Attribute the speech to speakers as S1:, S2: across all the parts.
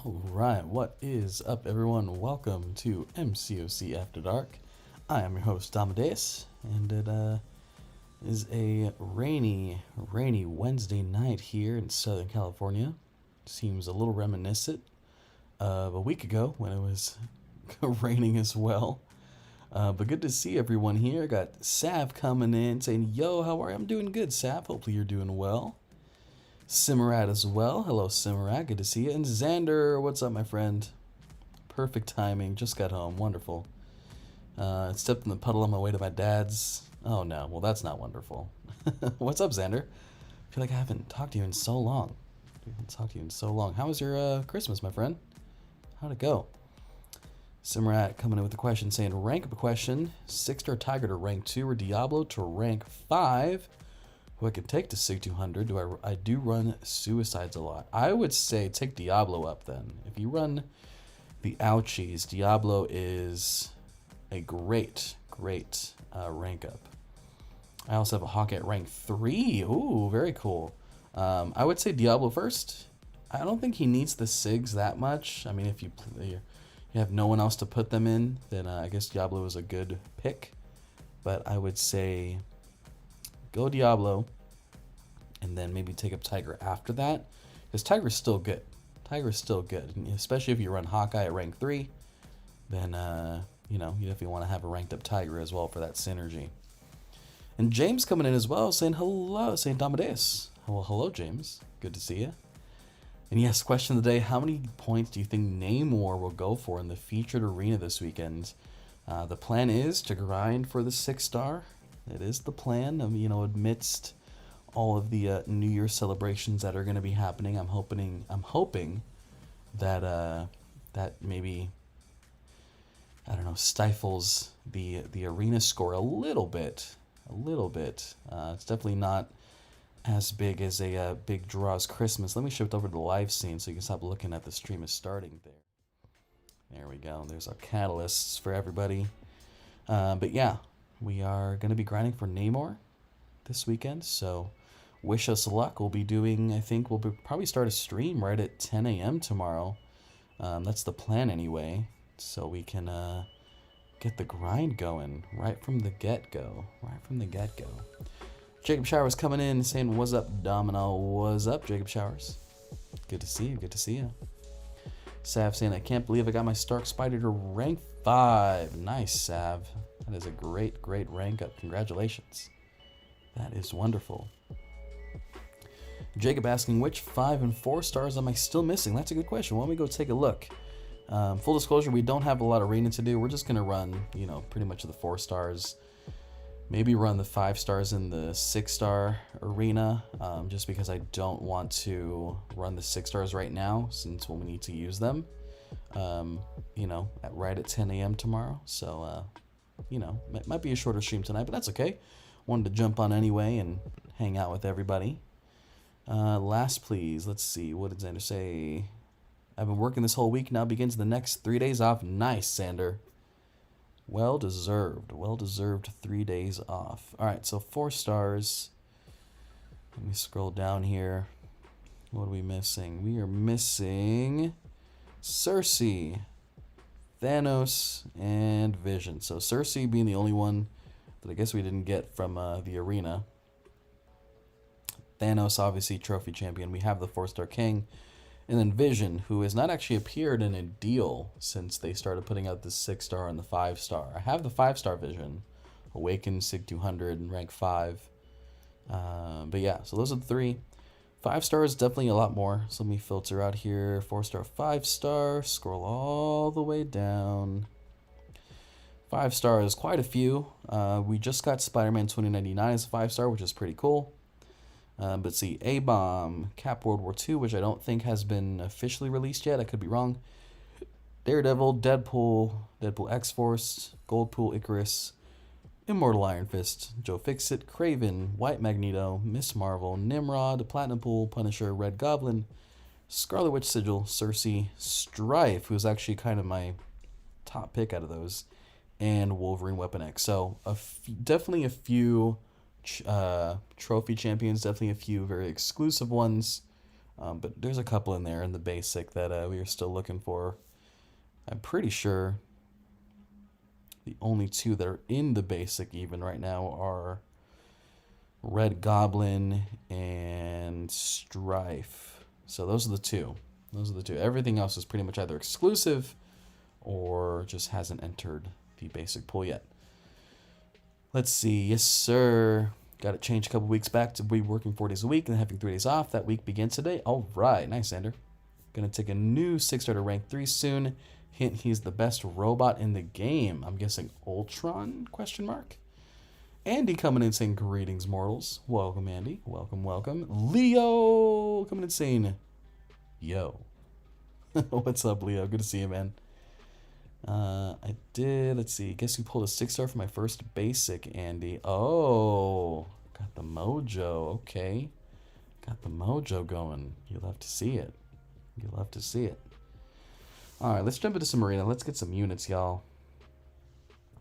S1: Alright, what is up, everyone? Welcome to MCOC After Dark. I am your host, Amadeus, and it is a rainy Wednesday night here in Southern California. Seems a little reminiscent of a week ago when it was raining as well. But good to see everyone here. Got Sav coming in saying, "Yo, how are you?" I'm doing good, Sav. Hopefully you're doing well. Simmerat as well. Hello, Simmerat. Good to see you. And Xander, what's up, my friend? Perfect timing. Just got home. Wonderful. Stepped in the puddle on my way to my dad's. Oh, no. Well, that's not wonderful. What's up, Xander? I feel like I haven't talked to you in so long. How was your Christmas, my friend? How'd it go? Simmerat coming in with a question saying, rank up a question. 6-star Tiger to rank 2 or Diablo to rank 5. Who I can take to Sig 200. I do run Suicides a lot. I would say take Diablo up then. If you run the Ouchies, Diablo is a great rank up. I also have a Hawk at rank 3. Ooh, very cool. I would say Diablo first. I don't think he needs the Sigs that much. I mean, if you have no one else to put them in, then I guess Diablo is a good pick. But I would say go Diablo, and then maybe take up Tiger after that, because Tiger's still good. And especially if you run Hawkeye at rank 3, then you definitely want to have a ranked up Tiger as well for that synergy. And James coming in as well, saying hello, saying Amadeus. Well, hello, James. Good to see you. And yes, question of the day: how many points do you think Namor will go for in the featured arena this weekend? The plan is to grind for the 6-star. It is the plan of, amidst all of the New Year celebrations that are going to be happening. I'm hoping that that maybe, I don't know, stifles the arena score a little bit. It's definitely not as big as a big draw as Christmas. Let me shift over to the live scene so you can stop looking at the stream is starting there. There we go. There's our catalysts for everybody. But yeah. We are going to be grinding for Namor this weekend, so wish us luck. We'll probably start a stream right at 10 a.m. tomorrow. That's the plan anyway, so we can get the grind going right from the get-go. Jacob Showers coming in saying, "What's up, Domino?" What's up, Jacob Showers? Good to see you. Sav saying, "I can't believe I got my Stark Spider to rank 5. Nice, Sav. That is a great rank up. Congratulations. That is wonderful." Jacob asking, which 5 and 4 stars am I still missing? That's a good question. Why don't we go take a look? Full disclosure, we don't have a lot of arena to do. We're just going to run, pretty much the 4 stars. Maybe run the 5 stars in the 6-star arena, just because I don't want to run the 6 stars right now, since when we need to use them, right at 10 a.m. tomorrow. So, it might be a shorter stream tonight, but that's okay. Wanted to jump on anyway and hang out with everybody. Last, please. Let's see. What did Xander say? "I've been working this whole week. Now begins the next 3 days off." Nice, Xander. Well deserved. 3 days off. All right, so 4 stars. Let me scroll down here. What are we missing? We are missing Cersei, Thanos, and Vision. So Cersei being the only one that I guess we didn't get from the arena. Thanos, obviously, trophy champion. We have the 4-star king. And then Vision, who has not actually appeared in a deal since they started putting out the 6-star and the 5-star. I have the 5-star Vision. Awakened, Sig 200, and rank 5. But yeah, so those are the 3. 5 stars, definitely a lot more. So let me filter out here. 4-star, 5-star. Scroll all the way down. 5 stars, quite a few. We just got Spider-Man 2099 as a 5-star, which is pretty cool. But see, A-Bomb, Cap World War II, which I don't think has been officially released yet. I could be wrong. Daredevil, Deadpool X-Force, Goldpool Icarus, Immortal Iron Fist, Joe Fixit, Kraven, White Magneto, Miss Marvel, Nimrod, Platinum Pool, Punisher, Red Goblin, Scarlet Witch Sigil, Cersei, Strife, who's actually kind of my top pick out of those, and Wolverine Weapon X. So definitely a few trophy champions, definitely a few very exclusive ones. But there's a couple in there in the basic that we are still looking for. I'm pretty sure the only two that are in the basic even right now are Red Goblin and Strife. So those are the two. Those are the two. Everything else is pretty much either exclusive or just hasn't entered the basic pool yet. Let's see. Yes, sir. Got it changed a couple weeks back to be working 4 days a week and having 3 days off. That week begins today. All right. Nice, Xander. Gonna take a new 6-star to rank 3 soon. Hint, he's the best robot in the game. I'm guessing Ultron, question mark? Andy coming in saying, greetings, mortals. Welcome, Andy. Welcome, welcome. Leo coming in saying, yo. What's up, Leo? Good to see you, man. I did. Let's see. Guess who pulled a 6-star for my first basic, Andy? Oh, got the mojo. Okay. Got the mojo going. You'll have to see it. You'll have to see it. All right, let's jump into some arena. Let's get some units, y'all.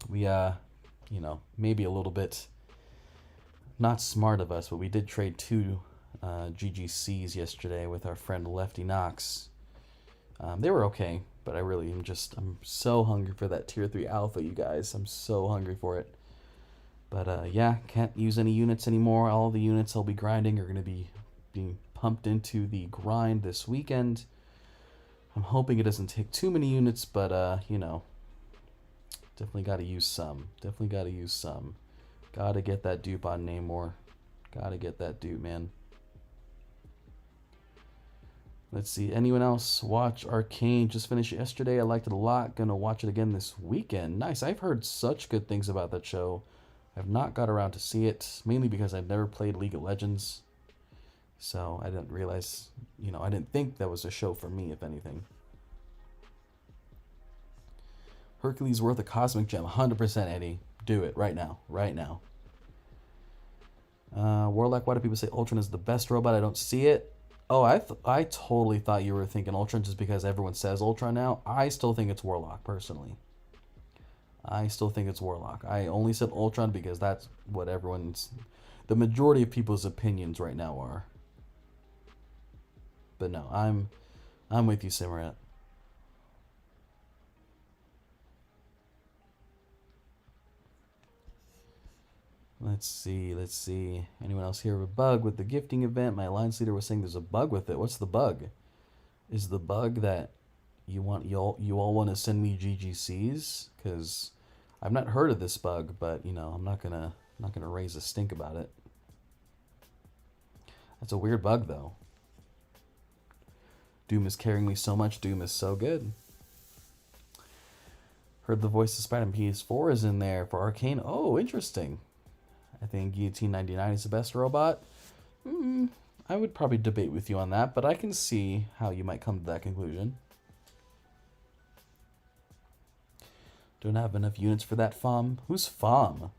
S1: We, you know, maybe a little bit not smart of us, but we did trade 2 GGCs yesterday with our friend Lefty Knox. They were okay, but I really am I'm so hungry for that tier 3 alpha, you guys. I'm so hungry for it. But yeah, can't use any units anymore. All the units I'll be grinding are going to be being pumped into the grind this weekend. I'm hoping it doesn't take too many units, but you know, definitely got to use some. Definitely got to use some. Got to get that dupe on Namor. Got to get that dupe, man. Let's see. Anyone else watch Arcane? Just finished it yesterday. I liked it a lot. Gonna watch it again this weekend. Nice. I've heard such good things about that show. I've not got around to see it, mainly because I've never played League of Legends. So I didn't realize, you know, I didn't think that was a show for me, if anything. Hercules worth a cosmic gem. 100%, Eddie. Do it right now. Right now. Warlock, why do people say Ultron is the best robot? I don't see it. Oh, I totally thought you were thinking Ultron just because everyone says Ultron now. I still think it's Warlock, personally. I still think it's Warlock. I only said Ultron because that's what the majority of people's opinions right now are. But no, I'm with you, Simrat. Let's see. Anyone else hear of a bug with the gifting event? My alliance leader was saying there's a bug with it. What's the bug? Is the bug that you all want to send me GGCs? Because I've not heard of this bug, but you know, I'm not gonna raise a stink about it. That's a weird bug though. Doom is carrying me so much. Doom is so good. Heard the voice of Spider-Man PS4 is in there for Arcane. Oh, interesting. I think Guillotine 99 is the best robot. I would probably debate with you on that, but I can see how you might come to that conclusion. Don't have enough units for that FOM. Who's FOM?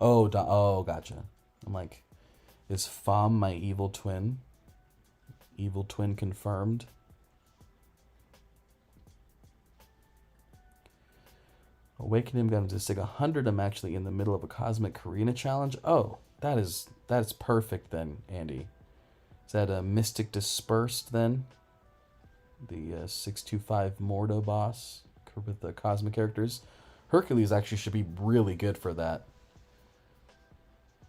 S1: Oh, gotcha. I'm like, is FOM my evil twin? Evil twin confirmed. Awaken him, got him to stick 100. I'm actually in the middle of a Cosmic Karina challenge. Oh, that's perfect then, Andy. Is that a Mystic Dispersed then? The 625 Mordo boss with the Cosmic characters. Hercules actually should be really good for that.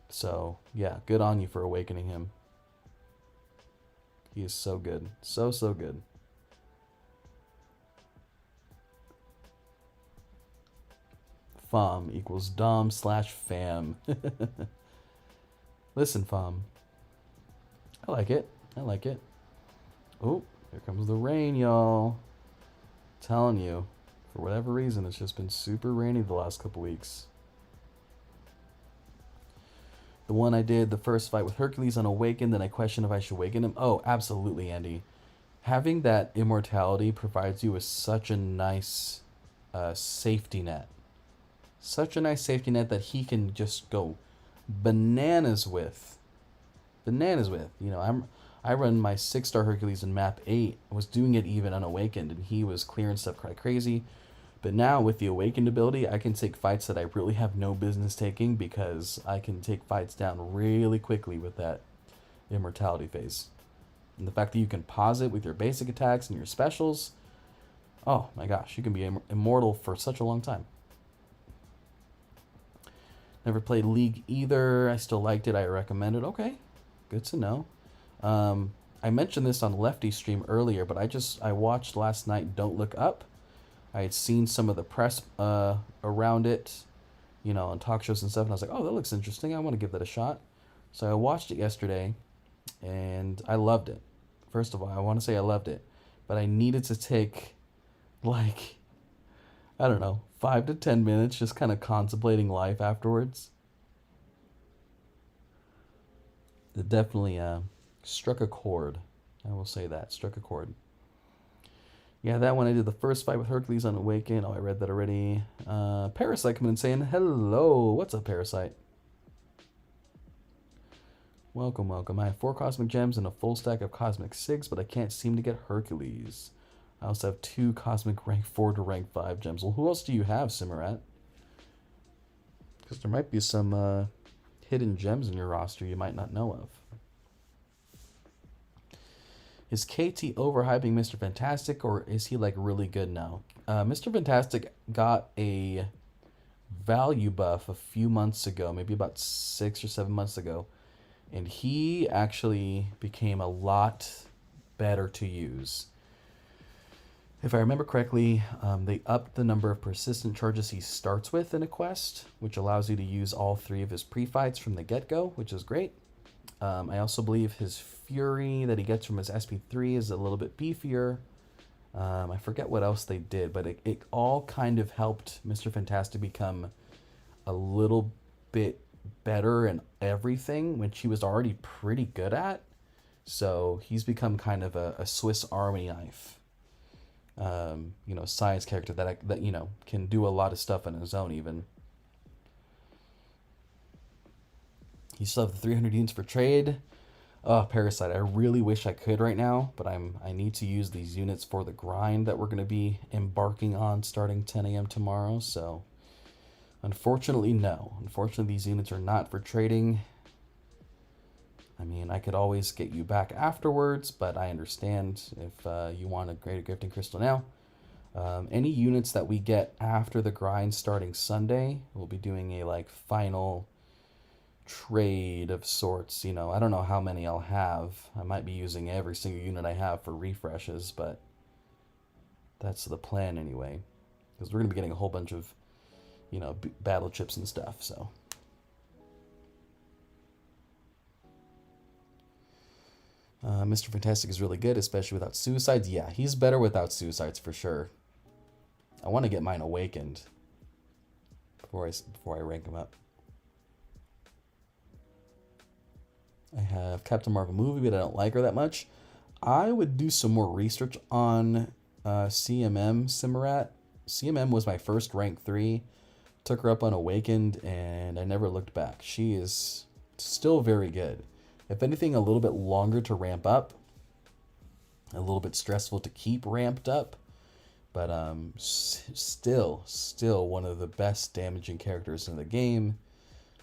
S1: So, yeah, good on you for awakening him. He is so good. So good. FOM equals Dom/fam. Listen, FOM. I like it. I like it. Oh, here comes the rain, y'all. Telling you, for whatever reason, it's just been super rainy the last couple weeks. The one I did, the first fight with Hercules on Awaken, then I questioned if I should awaken him. Oh, absolutely, Andy. Having that immortality provides you with such a nice safety net. Such a nice safety net that he can just go bananas with. You know, I run my 6-star Hercules in map 8. I was doing it even unawakened, and he was clearing stuff quite crazy. But now with the awakened ability, I can take fights that I really have no business taking because I can take fights down really quickly with that immortality phase. And the fact that you can pause it with your basic attacks and your specials, oh my gosh, you can be immortal for such a long time. Never played League either. I still liked it. I recommend it. Okay, good to know. I mentioned this on Lefty stream earlier, but I watched last night Don't Look Up. I had seen some of the press around it, you know, on talk shows and stuff, and I was like, oh, that looks interesting. I want to give that a shot. So I watched it yesterday, and I loved it. First of all, I want to say I loved it, but I needed to take, like, I don't know, 5 to 10 minutes just kind of contemplating life afterwards. It definitely struck a chord. I will say that. Struck a chord. Yeah, that one I did the first fight with Hercules on Awaken. Oh, I read that already. Parasite coming in saying, hello. What's up, Parasite? Welcome, welcome. I have 4 Cosmic Gems and a full stack of Cosmic Sigs, but I can't seem to get Hercules. I also have 2 Cosmic Rank 4 to Rank 5 Gems. Well, who else do you have, Simmerat? Because there might be some hidden gems in your roster you might not know of. Is KT overhyping Mr. Fantastic, or is he like really good now? Mr. Fantastic got a value buff a few months ago, maybe about 6 or 7 months ago, and he actually became a lot better to use. If I remember correctly, they upped the number of persistent charges he starts with in a quest, which allows you to use all 3 of his pre-fights from the get-go, which is great. I also believe his Fury that he gets from his SP3 is a little bit beefier. I forget what else they did, but it all kind of helped Mr. Fantastic become a little bit better in everything, which he was already pretty good at. So he's become kind of a Swiss Army knife. You know, science character that you know can do a lot of stuff on his own even. You still have the 300 units for trade. Oh, Parasite, I really wish I could right now, but I need to use these units for the grind that we're going to be embarking on starting 10 a.m. tomorrow, so unfortunately, no. Unfortunately, these units are not for trading. I mean, I could always get you back afterwards, but I understand if you want a Greater Gifting Crystal now. Any units that we get after the grind starting Sunday, we'll be doing a like final trade of sorts. You know, I don't know how many I'll have. I might be using every single unit I have for refreshes, but that's the plan anyway, because we're going to be getting a whole bunch of, you know, battle chips and stuff, so. Mr. Fantastic is really good, especially without suicides. Yeah, he's better without suicides for sure. I want to get mine awakened before I rank him up. I have Captain Marvel movie, but I don't like her that much. I would do some more research on CMM Simmerat. CMM was my first rank 3. Took her up on Awakened, and I never looked back. She is still very good. If anything, a little bit longer to ramp up. A little bit stressful to keep ramped up. But still one of the best damaging characters in the game.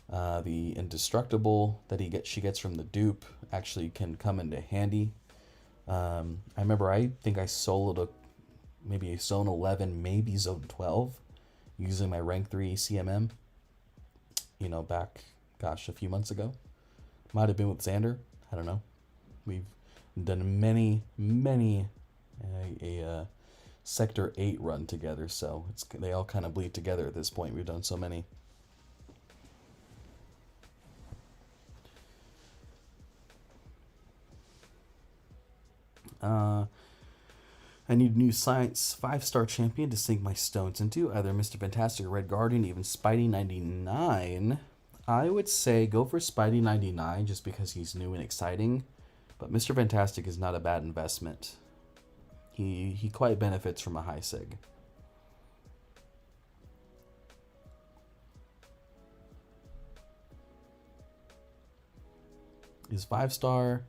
S1: The indestructible that she gets from the dupe actually can come into handy. I remember I think I soloed maybe a zone 11, maybe zone 12, using my rank 3 CMM. You know, back, gosh, a few months ago. Might have been with Xander. I don't know. We've done many a Sector 8 run together, so they all kind of bleed together at this point. We've done so many. I need a new Science 5-star champion to sink my stones into, either Mr. Fantastic or Red Guardian, even Spidey 99. I would say go for Spidey 99 just because he's new and exciting, but Mr. Fantastic is not a bad investment. He quite benefits from a high sig. Is 5-star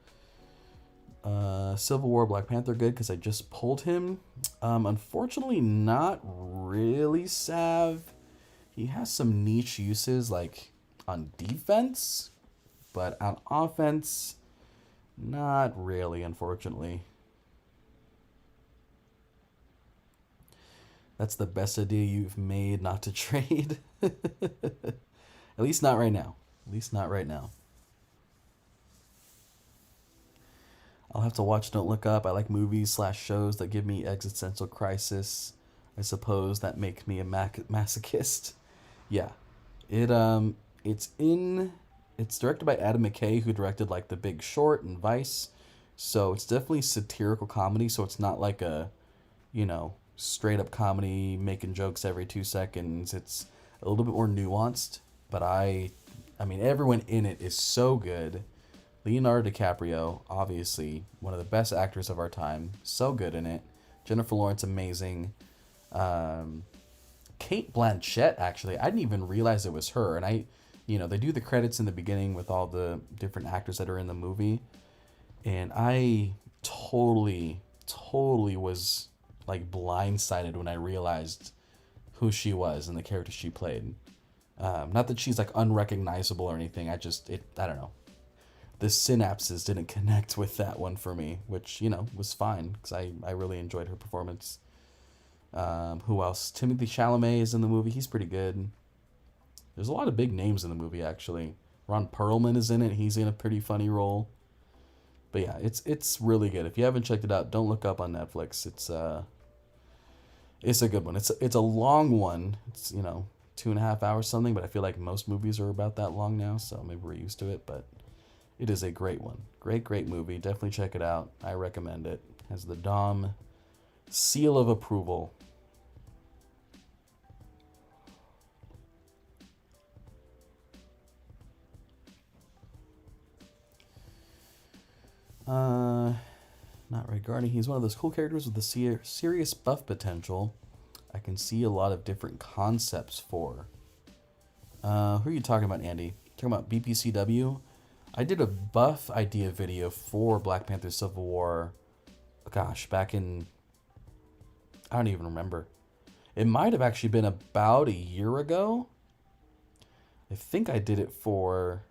S1: Civil War Black Panther good because I just pulled him? Unfortunately, not really, Sav. He has some niche uses like on defense, but on offense, Not really, unfortunately. That's the best idea you've made not to trade. At least not right now. At least not right now. I'll have to watch Don't Look Up. I like movies slash shows that give me existential crisis. I suppose that make me a masochist. Yeah, it it's in it's directed by Adam McKay, who directed like The Big Short and Vice. So it's definitely satirical comedy. So it's not like a, straight up comedy making jokes every 2 seconds. It's a little bit more nuanced. But I mean, everyone in it is so good. Leonardo DiCaprio, obviously one of the best actors of our time, so good in it. Jennifer Lawrence, amazing. Um, Kate Blanchett, actually, I didn't even realize it was her. And they do the credits in the beginning with all the different actors that are in the movie. And I totally was like blindsided when I realized who she was and the character she played. Not that she's like unrecognizable or anything. I don't know. The synapses didn't connect with that one for me, which, was fine because I really enjoyed her performance. Who else? Timothy Chalamet is in the movie. He's pretty good. There's a lot of big names in the movie, actually. Ron Perlman is in it. He's in a pretty funny role. But yeah, it's really good. If you haven't checked it out, Don't Look Up on Netflix. It's a good one. It's a long one. It's 2.5 hours something, but I feel like most movies are about that long now, so maybe we're used to it. But it is a great one. Great movie. Definitely check it out. I recommend it. Has the Dom seal of approval. Not regarding. He's one of those cool characters with the serious buff potential. I can see a lot of different concepts for. Who are you talking about, Andy? Talking about BPCW? I did a buff idea video for Black Panther Civil War. Gosh, back in. I don't even remember. It might have actually been about a year ago. I think I did it for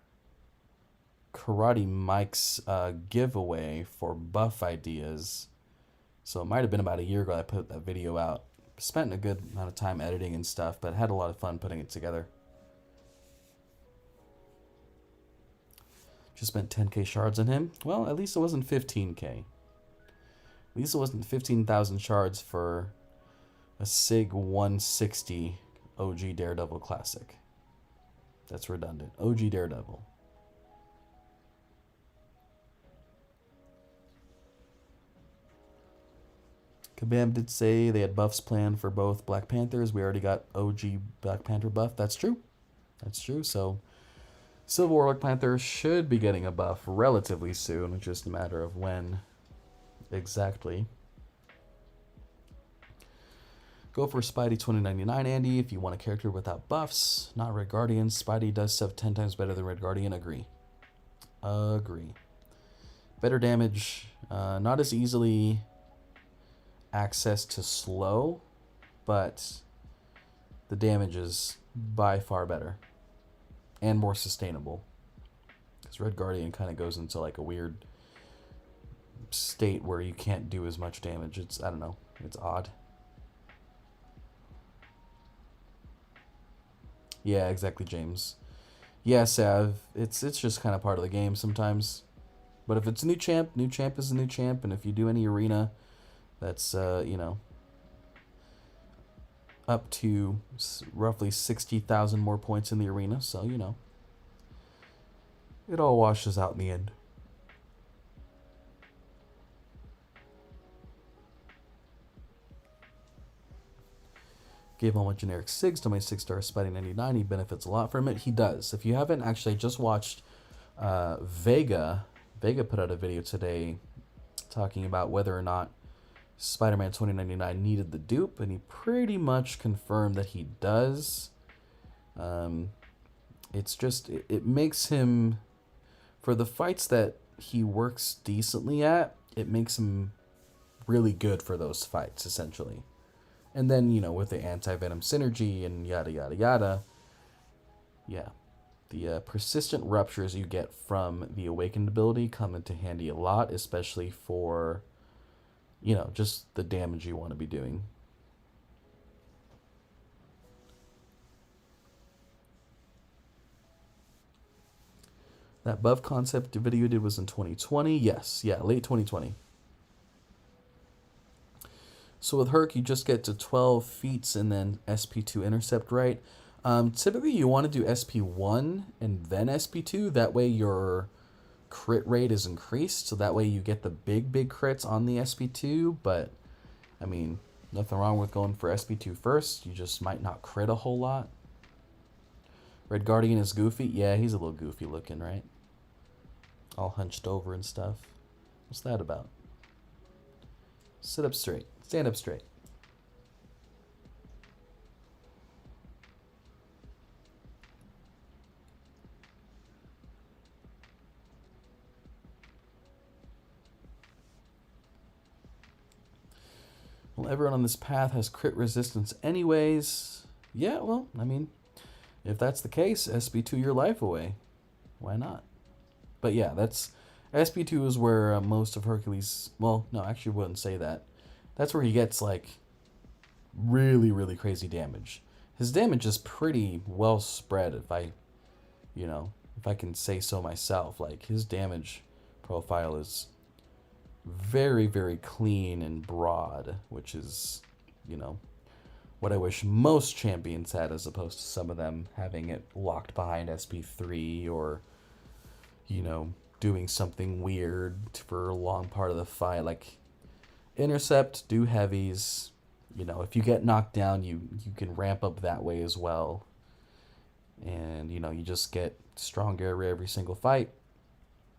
S1: Karate Mike's giveaway for buff ideas. So it might have been about a year ago I put that video out. Spent a good amount of time editing and stuff, but had a lot of fun putting it together. Just spent 10k shards on him. Well, at least it wasn't 15k. At least it wasn't 15,000 shards for a SIG 160 OG Daredevil Classic. That's redundant. OG Daredevil. Kabam did say they had buffs planned for both Black Panthers. We already got OG Black Panther buff. That's true. So Silver Warlock Panther should be getting a buff relatively soon. It's just a matter of when exactly. Go for Spidey 2099, Andy. If you want a character without buffs, not Red Guardian. Spidey does stuff 10 times better than Red Guardian. Agree. Better damage. Not as easily access to slow, but the damage is by far better and more sustainable. Because Red Guardian kind of goes into like a weird state where you can't do as much damage. I don't know. It's odd. Yeah, exactly, James. Yeah, Sav. It's just kind of part of the game sometimes. But if it's a new champ is a new champ, and if you do any arena, that's up to roughly 60,000 more points in the arena, so it all washes out in the end. Gave him a generic SIGs to my 6-star Spidey 99. He benefits a lot from it. He does. If you haven't actually just watched Vega put out a video today talking about whether or not Spider-Man 2099 needed the dupe, and he pretty much confirmed that he does. It's just, it makes him, for the fights that he works decently at, it makes him really good for those fights, essentially. And then, with the anti-venom synergy and yada, yada, yada, yeah. The persistent ruptures you get from the awakened ability come into handy a lot, especially for, just the damage you want to be doing. That buff concept video you did was in 2020? Yes, yeah, late 2020. So with Herc, you just get to 12 feats and then SP2 intercept, right? Typically, you want to do SP1 and then SP2. That way, your crit rate is increased. So that way, you get the big crits on the SP2. But, I mean, nothing wrong with going for SP2 first. You just might not crit a whole lot. Red Guardian is goofy. Yeah, he's a little goofy looking, right? All hunched over and stuff. What's that about? Sit up straight. Stand up straight. Well, everyone on this path has crit resistance anyways. Yeah, well, I mean, if that's the case, SP2 your life away. Why not? But yeah, that's SP2 is where most of Hercules. Well, no, actually, I wouldn't say that. That's where he gets like really crazy damage. His damage is pretty well spread. If I can say so myself, like his damage profile is very clean and broad, which is, what I wish most champions had, as opposed to some of them having it locked behind SP3 or, doing something weird for a long part of the fight. Like, intercept, do heavies. If you get knocked down, you can ramp up that way as well. And, you just get stronger every single fight.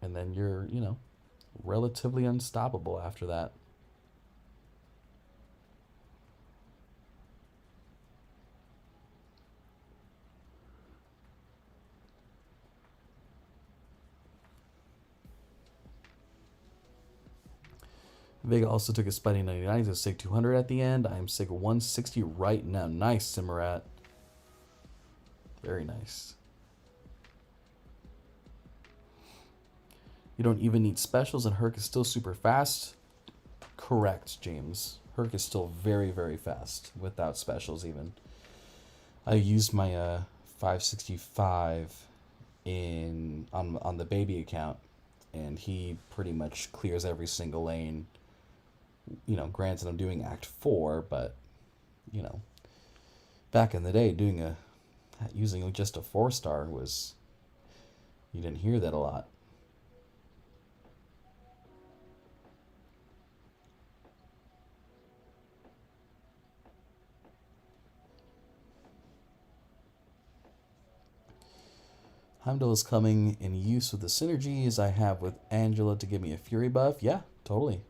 S1: And then you're, relatively unstoppable after that. Vega also took a Spidey 99. He's a SIG 200 at the end. I'm SIG 160 right now. Nice, Simmerat. Very nice. You don't even need specials, and Herc is still super fast. Correct, James. Herc is still very fast without specials even. I used my 565 on the baby account, and he pretty much clears every single lane. Granted, I'm doing Act 4, but back in the day, using just a 4-star was, you didn't hear that a lot. Heimdall is coming in use with the synergies I have with Angela to give me a Fury buff. Yeah, totally.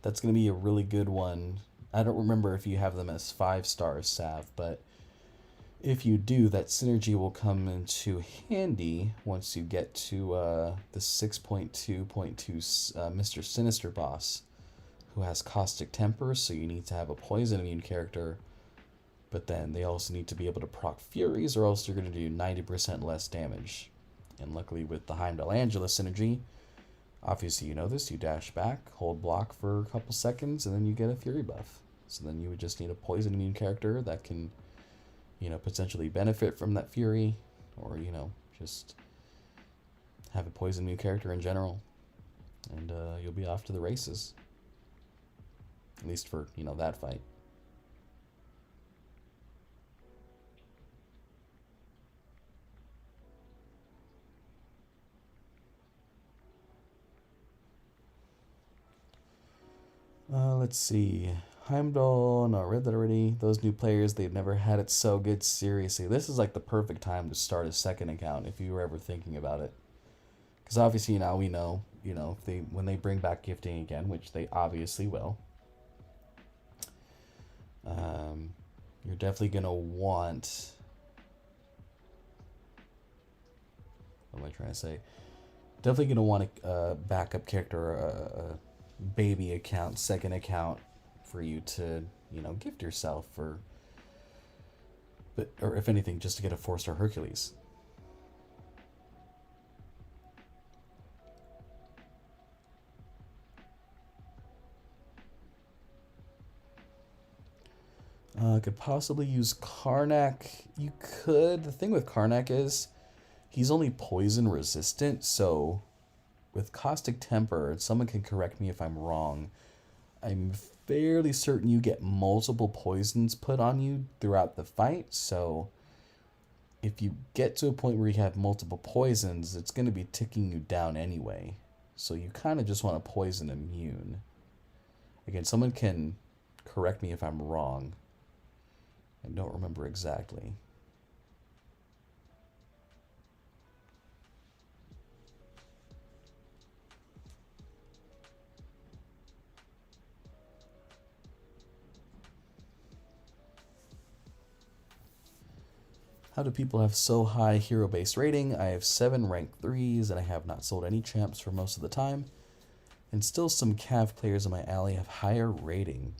S1: That's going to be a really good one. I don't remember if you have them as 5 stars, Sav, but if you do, that synergy will come into handy once you get to the 6.2.2 Mr. Sinister boss, who has Caustic Temper, so you need to have a poison immune character. But then they also need to be able to proc Furies, or else you're going to do 90% less damage. And luckily with the Heimdall Angela synergy, obviously you know this, you dash back, hold block for a couple seconds, and then you get a Fury buff. So then you would just need a poison immune character that can, potentially benefit from that Fury, or, just have a poison immune character in general. And you'll be off to the races. At least for, that fight. Let's see. Heimdall, no, I read that already. Those new players, they've never had it so good. Seriously, this is like the perfect time to start a second account if you were ever thinking about it. Because obviously now we know, if when they bring back gifting again, which they obviously will, you're definitely gonna want. What am I trying to say? Definitely gonna want a backup character, a baby account, second account for you to, gift yourself, or if anything, just to get a 4-star Hercules. Could possibly use Karnak. You could. The thing with Karnak is he's only poison resistant, so with Caustic Temper, someone can correct me if I'm wrong. I'm fairly certain you get multiple poisons put on you throughout the fight, so if you get to a point where you have multiple poisons, it's going to be ticking you down anyway. So you kind of just want a poison immune. Again, someone can correct me if I'm wrong. I don't remember exactly. How do people have so high hero-based rating? I have 7 rank 3s, and I have not sold any champs for most of the time. And still some Cav players in my alley have higher rating.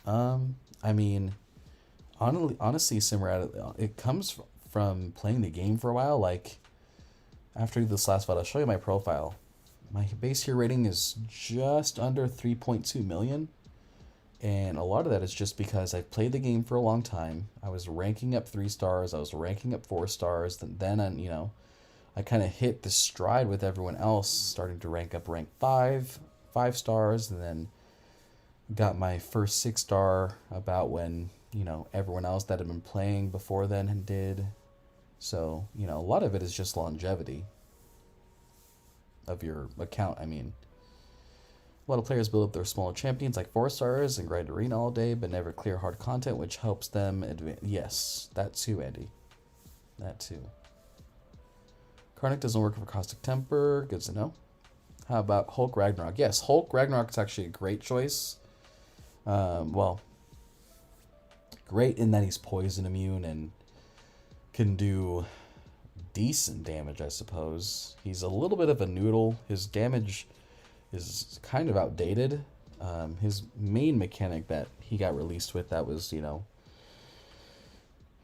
S1: I mean, honestly, Simrad, it comes from playing the game for a while. Like, after this last fight, I'll show you my profile. My base hero rating is just under 3.2 million. And a lot of that is just because I've played the game for a long time. I was ranking up 3 stars. I was ranking up 4 stars. Then I kind of hit the stride with everyone else, starting to rank up rank 5 stars, and then got my first 6-star about when, everyone else that had been playing before then did. So, a lot of it is just longevity of your account, I mean. A lot of players build up their smaller champions like 4 stars and grind arena all day, but never clear hard content, which helps them advance. Yes, that too, Andy. That too. Karnak doesn't work for Caustic Temper. Good to know. How about Hulk Ragnarok? Yes, Hulk Ragnarok is actually a great choice. Well, great in that he's poison immune and can do decent damage, I suppose. He's a little bit of a noodle. His damage is kind of outdated. His main mechanic that he got released with, that was,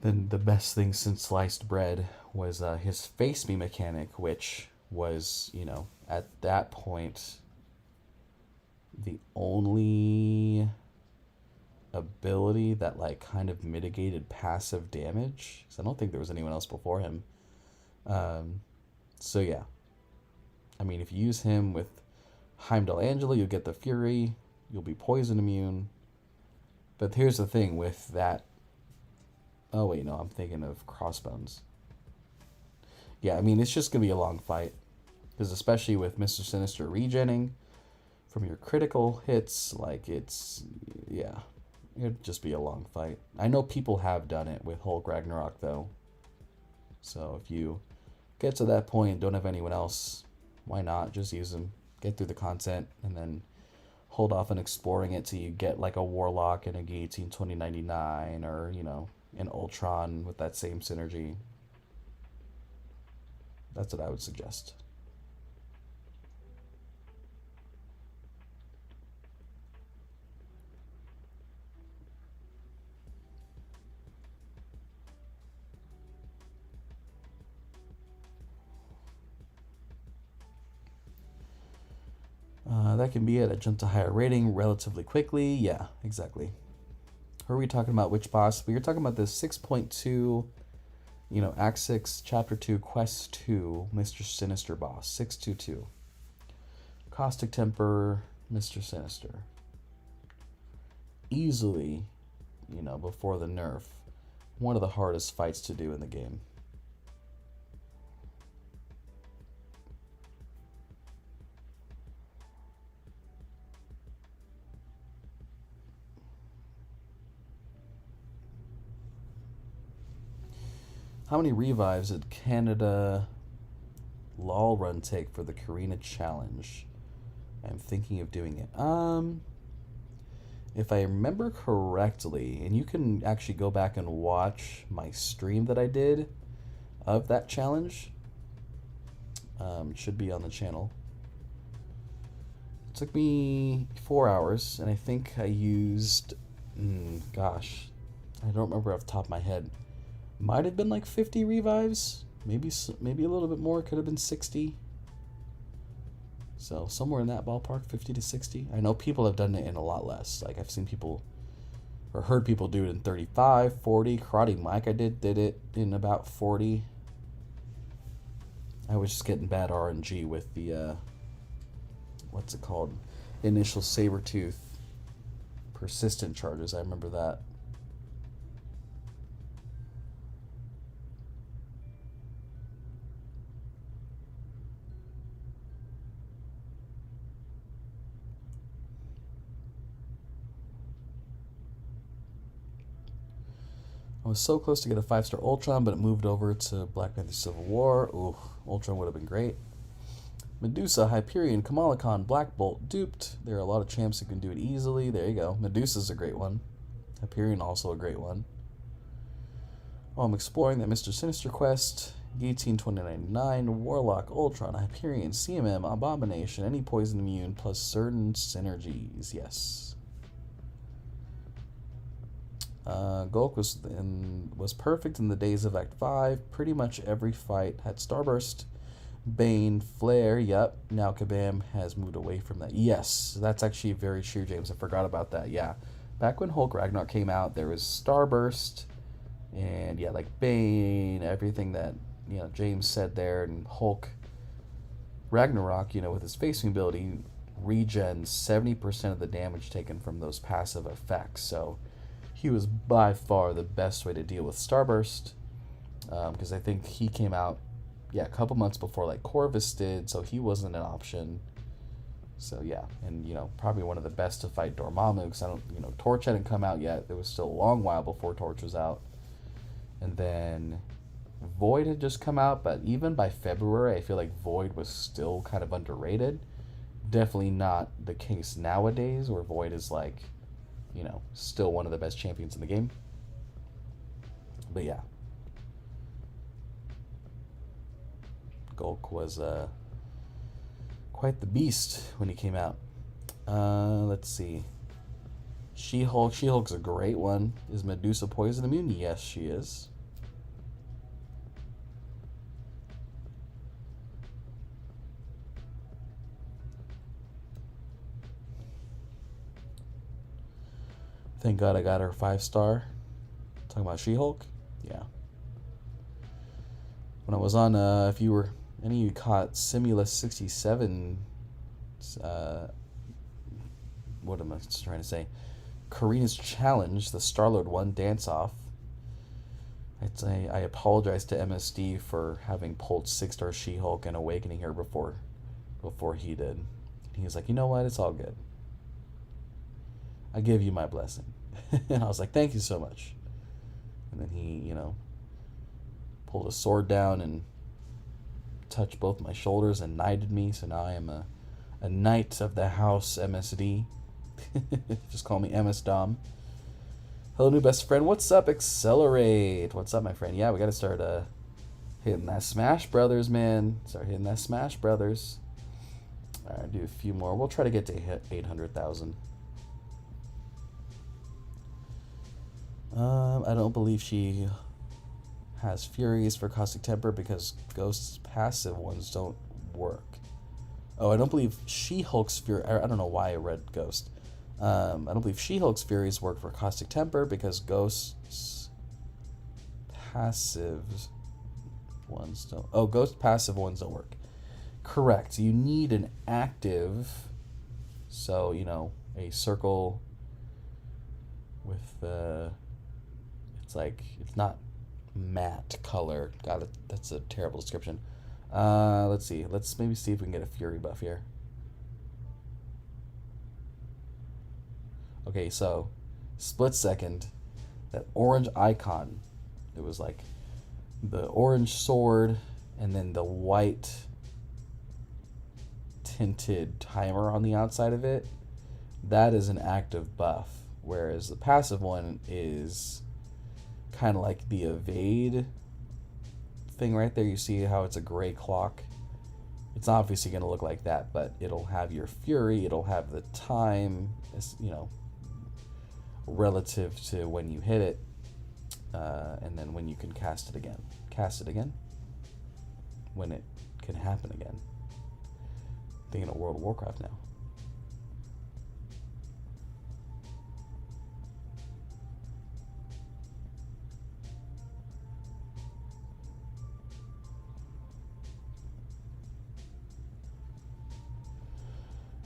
S1: then the best thing since sliced bread, was his face me mechanic, which was, at that point, the only ability that kind of mitigated passive damage. So I don't think there was anyone else before him. So yeah, I mean, if you use him with Heimdall Angela, you'll get the Fury, you'll be poison immune. But here's the thing with that. Oh wait, no, I'm thinking of Crossbones. Yeah, I mean, it's just gonna be a long fight, because especially with Mr. Sinister regenning from your critical hits, it'd just be a long fight. I know people have done it with Hulk Ragnarok though, so if you get to that point and don't have anyone else, why not just use him? Get through the content, and then hold off on exploring it till you get like a Warlock and a Guillotine 2099, or, an Ultron with that same synergy. That's what I would suggest. That can be it. I jumped to higher rating relatively quickly. Yeah, exactly. Who are we talking about? Which boss? We were talking about the 6.2, Act 6, Chapter 2, Quest 2, Mr. Sinister boss. 622. Caustic Temper, Mr. Sinister. Easily, before the nerf, one of the hardest fights to do in the game. How many revives did Canada LOL run take for the Karina challenge? I'm thinking of doing it. If I remember correctly, and you can actually go back and watch my stream that I did of that challenge. It should be on the channel. It took me 4 hours, and I think I used, gosh, I don't remember off the top of my head. Might have been like 50 revives, maybe a little bit more. Could have been 60. So somewhere in that ballpark, 50 to 60. I know people have done it in a lot less. Like I've seen people or heard people do it in 35, 40. Karate Mike I did it in about 40. I was just getting bad RNG with the, what's it called? Initial Sabertooth persistent charges. I remember that. I was so close to get a 5-star Ultron, but it moved over to Black Panther Civil War. Ooh, Ultron would have been great. Medusa, Hyperion, Kamala Khan, Black Bolt, duped. There are a lot of champs who can do it easily. There you go. Medusa's a great one. Hyperion also a great one. Oh, I'm exploring that Mr. Sinister quest. Guillotine 2099, Warlock, Ultron, Hyperion, CMM, Abomination, any poison immune, plus certain synergies. Yes. Gulk was perfect in the days of Act 5. Pretty much every fight had Starburst, Bane, Flare. Yep. Now Kabam has moved away from that. Yes, that's actually very true, James. I forgot about that. Yeah. Back when Hulk Ragnarok came out, there was Starburst, and yeah, like Bane, everything that, you know, James said there, and Hulk Ragnarok, you know, with his facing ability, regens 70% of the damage taken from those passive effects. So he was by far the best way to deal with Starburst, because I think he came out, yeah, a couple months before like Corvus did, so he wasn't an option. So yeah, and you know, probably one of the best to fight Dormammu, because I don't, you know, Torch hadn't come out yet. It was still a long while before Torch was out, and then Void had just come out, but even by February, I feel like Void was still kind of underrated. Definitely not the case nowadays, where Void is like, you know, still one of the best champions in the game. But yeah, Gulk was quite the beast when he came out. Let's see. She-Hulk. She-Hulk's a great one. Is Medusa poison immune? Yes, she is. Thank God I got her 5-star. Talking about She-Hulk? Yeah. When I was on, if you were, any of you caught Simulus 67, what am I trying to say? Karina's Challenge, the Star-Lord one, dance-off. I'd say I apologize to MSD for having pulled 6-star She-Hulk and awakening her before he did. He was like, you know what? It's all good. I give you my blessing. And I was like, thank you so much. And then he, you know, pulled a sword down and touched both my shoulders and knighted me. So now I am a knight of the house MSD. Just call me MS Dom. Hello, new best friend. What's up, Accelerate? What's up, my friend? Yeah, we got to start hitting that Smash Brothers, man. Start hitting that Smash Brothers. All right, do a few more. We'll try to get to hit 800,000. I don't believe she has Furies for Caustic Temper because Ghost's passive ones don't work. Oh, I don't believe She-Hulk's Fury. I don't know why I read Ghost. I don't believe She-Hulk's Furies work for Caustic Temper because Ghost's passive ones don't. Oh, Ghost passive ones don't work. Correct. You need an active. So, you know, a circle with it's like, it's not matte color. God, that's a terrible description. Let's see. Let's maybe see if we can get a Fury buff here. Okay, so split second, that orange icon, it was like the orange sword and then the white tinted timer on the outside of it. That is an active buff, whereas the passive one is kind of like the evade thing right there. You see how it's a gray clock? It's obviously going to look like that, but it'll have your Fury, it'll have the time, you know, relative to when you hit it, and then when you can cast it again. Cast it again? When it can happen again. Thinking of World of Warcraft now.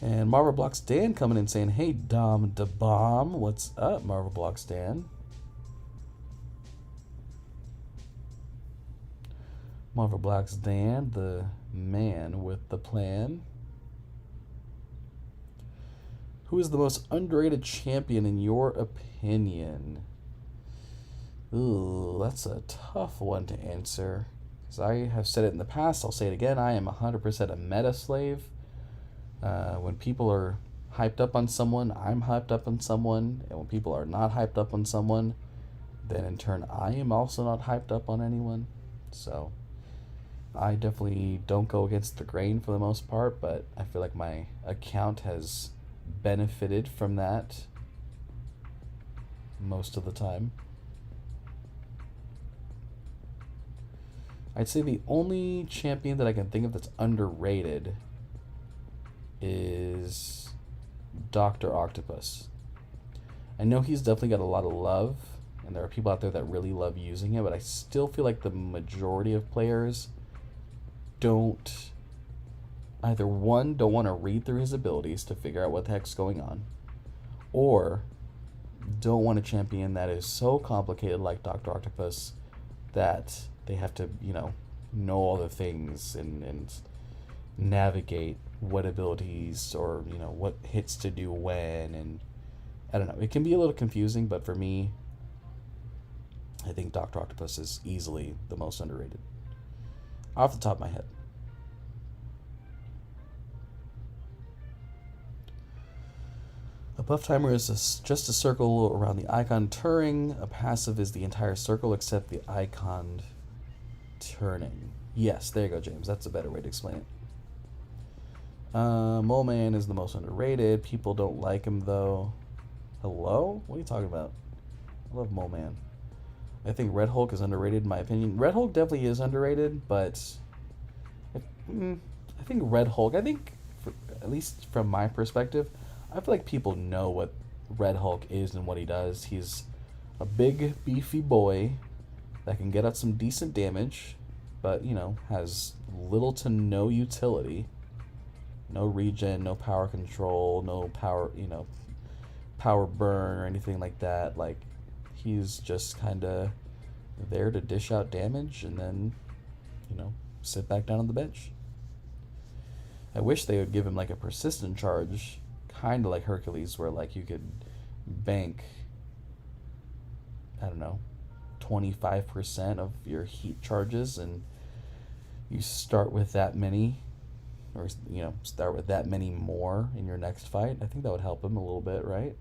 S1: And Marvel Blocks Dan coming in saying, hey, Dom da Bomb. What's up, Marvel Blocks Dan? Marvel Blocks Dan, the man with the plan. Who is the most underrated champion in your opinion? Ooh, that's a tough one to answer. Because I have said it in the past, I'll say it again. I am 100% a meta slave. When people are hyped up on someone, I'm hyped up on someone. And when people are not hyped up on someone, then in turn I am also not hyped up on anyone. So I definitely don't go against the grain for the most part, but I feel like my account has benefited from that most of the time. I'd say the only champion that I can think of that's underrated is Dr. Octopus. I know he's definitely got a lot of love, and there are people out there that really love using it, but I still feel like the majority of players don't either one, don't want to read through his abilities to figure out what the heck's going on, or don't want a champion that is so complicated like Dr. Octopus that they have to, know all the things and navigate what abilities or, what hits to do when, and I don't know. It can be a little confusing, but for me, I think Dr. Octopus is easily the most underrated. Off the top of my head. A buff timer is just a circle around the icon turning. A passive is the entire circle except the icon turning. Yes, there you go, James. That's a better way to explain it. Mole Man is the most underrated. People don't like him, though. Hello? What are you talking about? I love Mole Man. I think Red Hulk is underrated, in my opinion. Red Hulk definitely is underrated, but I think Red Hulk, at least from my perspective, I feel like people know what Red Hulk is and what he does. He's a big, beefy boy that can get out some decent damage, but, has little to no utility. No regen, no power control, no power, power burn or anything like that. Like, he's just kind of there to dish out damage and then, sit back down on the bench. I wish they would give him like a persistent charge, kind of like Hercules, where like you could bank, 25% of your heat charges, and you start with that many, or start with that many more in your next fight. I think that would help him a little bit, right?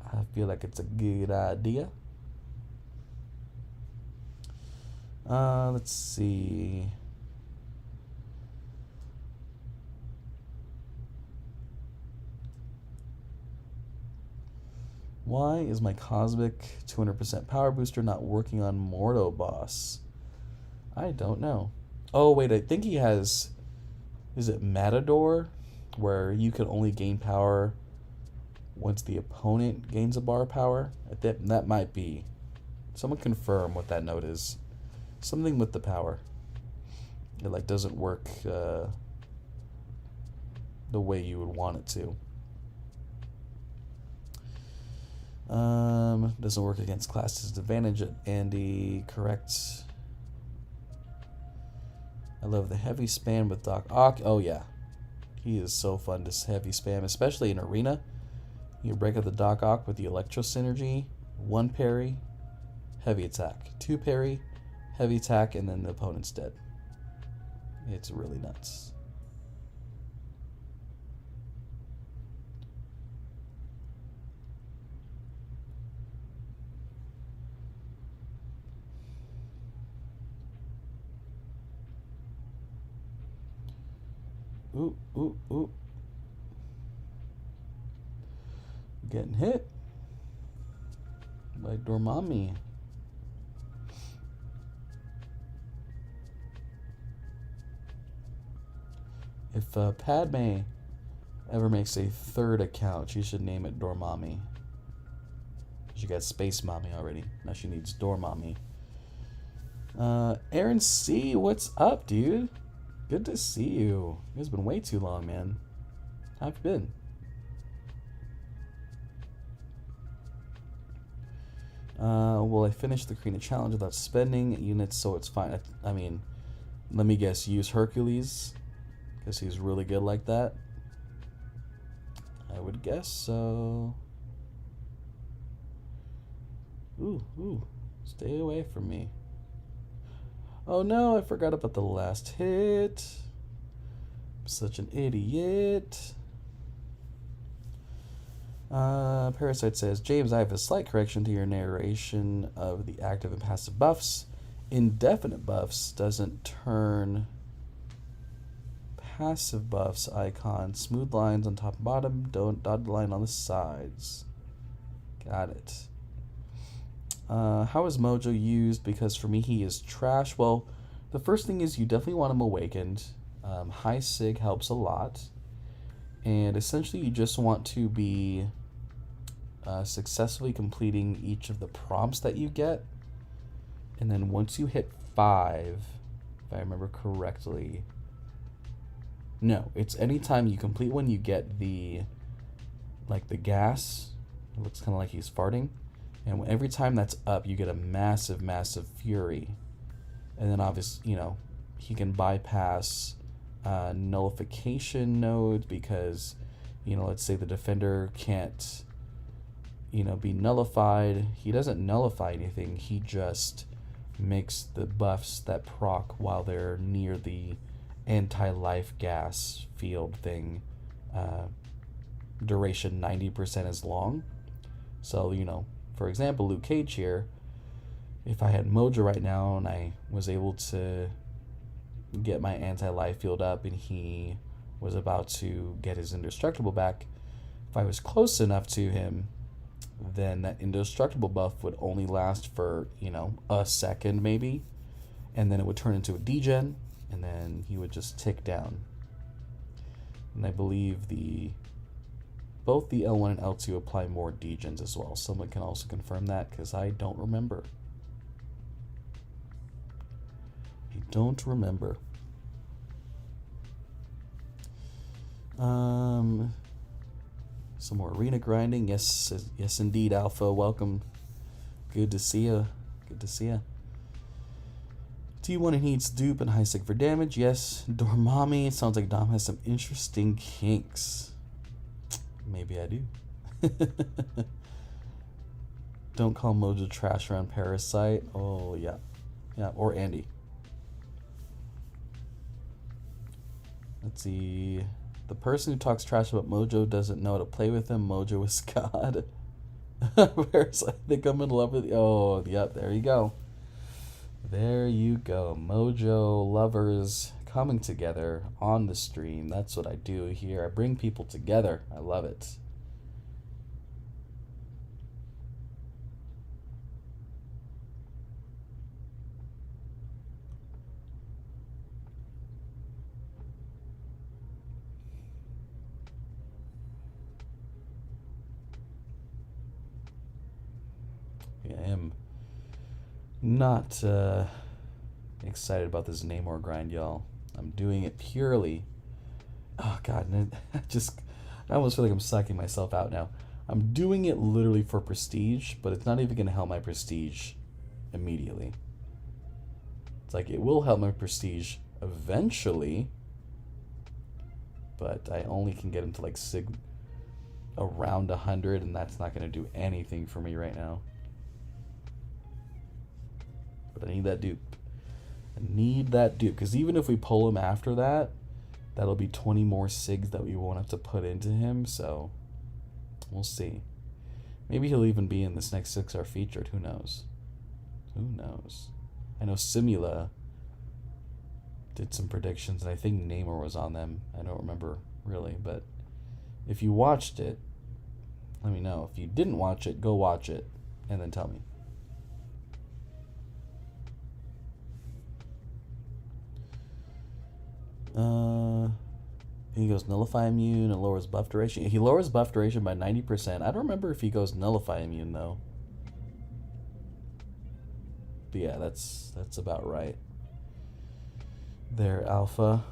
S1: I feel like it's a good idea. Let's see. Why is my Cosmic 200% power booster not working on Mordo Boss? I don't know. Oh, wait, I think he has... Is it Matador? Where you can only gain power once the opponent gains a bar of power? That might be. Someone confirm what that note is. Something with the power. It doesn't work the way you would want it to. Doesn't work against class disadvantage. Andy, correct. I love the heavy spam with Doc Ock. Oh yeah, he is so fun to heavy spam, especially in arena. You break up the Doc Ock with the Electro Synergy, 1 parry, heavy attack, 2 parry, heavy attack, and then the opponent's dead. It's really nuts. Ooh, ooh, ooh. Getting hit by Dormammu. If Padme ever makes a third account, she should name it Dormammu. She got Space Mommy already. Now she needs Dormammu. Aaron C., what's up, dude? Good to see you. It's been way too long, man. How have you been? Well, I finished the Karina challenge without spending units, so it's fine. I mean, let me guess, use Hercules? Because he's really good like that. I would guess so. Ooh, stay away from me. Oh no, I forgot about the last hit. I'm such an idiot. Parasite says, James, I have a slight correction to your narration of the active and passive buffs. Indefinite buffs doesn't turn passive buffs icon. Smooth lines on top and bottom, don't dotted line on the sides. Got it. How is Mojo used? Because for me, he is trash. Well, the first thing is you definitely want him awakened. High Sig helps a lot. And essentially, you just want to be successfully completing each of the prompts that you get. And then once you hit 5, if I remember correctly... No, it's anytime you complete one, you get the gas. It looks kind of like he's farting. And every time that's up, you get a massive, massive fury. And then obviously, he can bypass nullification nodes because, let's say the defender can't, be nullified. He doesn't nullify anything. He just makes the buffs that proc while they're near the anti-life gas field thing. Duration 90% as long. So, for example, Luke Cage here, if I had Mojo right now and I was able to get my anti-life field up and he was about to get his indestructible back, if I was close enough to him, then that indestructible buff would only last for, a second maybe, and then it would turn into a degen, and then he would just tick down. And I believe both the L1 and L2 apply more degens as well. Someone can also confirm that, because I don't remember. I don't remember. Some more arena grinding. Yes, indeed, Alpha. Welcome. Good to see ya. Good to see ya. T1 needs dupe and high sig for damage. Yes. Dormammu. Sounds like Dom has some interesting kinks. Maybe I do. Don't call Mojo trash around Parasite. Oh, yeah. Yeah, or Andy. Let's see. The person who talks trash about Mojo doesn't know how to play with him. Mojo is God. Parasite, I think I'm in love with you. Oh, yep, there you go. There you go. Mojo lovers coming together on the stream. That's what I do here. I bring people together. I love it. I am not excited about this Namor grind, y'all. I'm doing it purely. Oh God, I almost feel like I'm sucking myself out now. I'm doing it literally for prestige, but it's not even gonna help my prestige immediately. It's like it will help my prestige eventually, but I only can get into like sig around 100, and that's not gonna do anything for me right now. But I need that dupe. I need that dupe, because even if we pull him after that, that'll be 20 more sigs that we won't have to put into him, so we'll see. Maybe he'll even be in this next 6R featured. Who knows? Who knows? I know Simula did some predictions, and I think Namor was on them. I don't remember really, but if you watched it, let me know. If you didn't watch it, go watch it, and then tell me. He goes nullify immune and lowers buff duration. He lowers buff duration by 90%. I don't remember if he goes nullify immune though. But yeah, that's about right. There, Alpha.